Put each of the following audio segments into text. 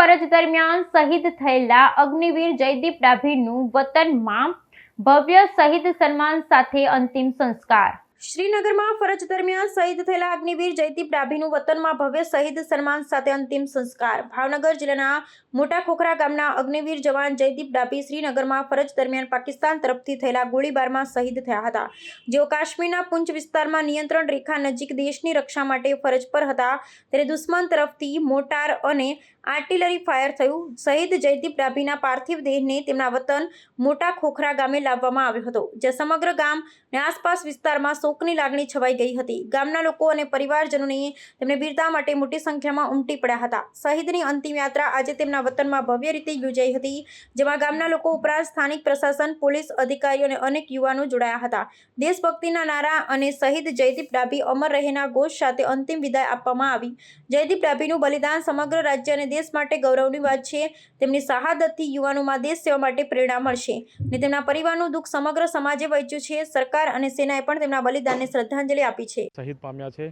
ફરજ દરમિયાન શહીદ થયેલા અગ્નિવીર જયદીપ ડાભીનું વતનમાં ભવ્ય શહીદ સન્માન સાથે અંતિમ સંસ્કાર। શ્રીનગરમાં ફરજ દરમિયાન શહીદ થયેલા અગ્નિવીર જયદીપ ડાભીનું વતનમાં ભવ્ય શહીદ સન્માન સાથે અંતિમ સંસ્કાર। ભાવનગર જિલ્લાના મોટા ખોખરા ગામના અગ્નિવીર જવાન જયદીપ ડાભી શ્રીનગરમાં ફરજ દરમિયાન પાકિસ્તાન તરફથી થયેલા ગોળીબારમાં શહીદ થયા હતા, જેઓ કાશ્મીરના પુંચ વિસ્તારમાં નિયંત્રણ રેખા નજીક દેશની રક્ષા માટે ફરજ પર હતા, ત્યારે દુશ્મન તરફથી મોટાર અને આર્ટિલરી ફાયર થયું। શહીદ જયદીપ ડાભીના પાર્થિવ દેહને તેમના વતન મોટા ખોખરા ગામે લાવવામાં આવ્યો હતો, જ્યાં સમગ્ર ગામ અને આસપાસ વિસ્તારમાં શોકની લાગણી છવાઈ ગઈ હતી। ગામના લોકો અને પરિવારજનોને તેમને વીરતા માટે મોટી સંખ્યામાં ઉમટી પડ્યા હતા। શહીદની અંતિમ યાત્રા આજે તેમના વતનમાં ભવ્ય રીતે યોજાઈ હતી, જેમાં ગામના લોકો ઉપરાંત સ્થાનિક પ્રશાસન, પોલીસ અધિકારીઓ અને અનેક યુવાનો જોડાયા હતા। દેશભક્તિના નારા અને શહીદ જયદીપ ડાભી અમર રહેના ઘોષ સાથે અંતિમ વિદાય આપવામાં આવી। જયદીપ ડાભીનું બલિદાન સમગ્ર રાજ્ય અને દેશ માટે ગૌરવની વાત છે। તેમની શહાદતથી યુવાનોમાં દેશ સેવા માટે પ્રેરણા મળશે અને તેમના પરિવારનું દુઃખ સમગ્ર સમાજે વહેંચ્યું છે। સરકાર અને સેનાએ પણ તેમના બલિદાનને શ્રદ્ધાંજલિ આપી છે। શહીદ પામ્યા છે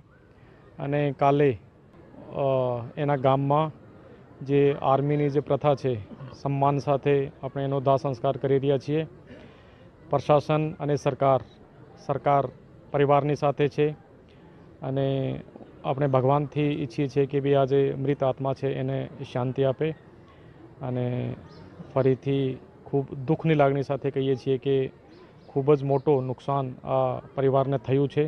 અને કાલે એના ગામમાં જે આર્મીની જે પ્રથા છે, સન્માન સાથે આપણે એનો દાહ સંસ્કાર કરી રહ્યા છીએ। પ્રશાસન અને સરકાર પરિવારની સાથે છે અને આપણે ભગવાનથી ઈચ્છીએ છીએ કે ભાઈ આજે મૃત આત્મા છે એને શાંતિ આપે અને ફરીથી ખૂબ દુઃખની લાગણી સાથે કહીએ છીએ કે ખૂબ જ મોટું નુકસાન આ પરિવારને થયું છે।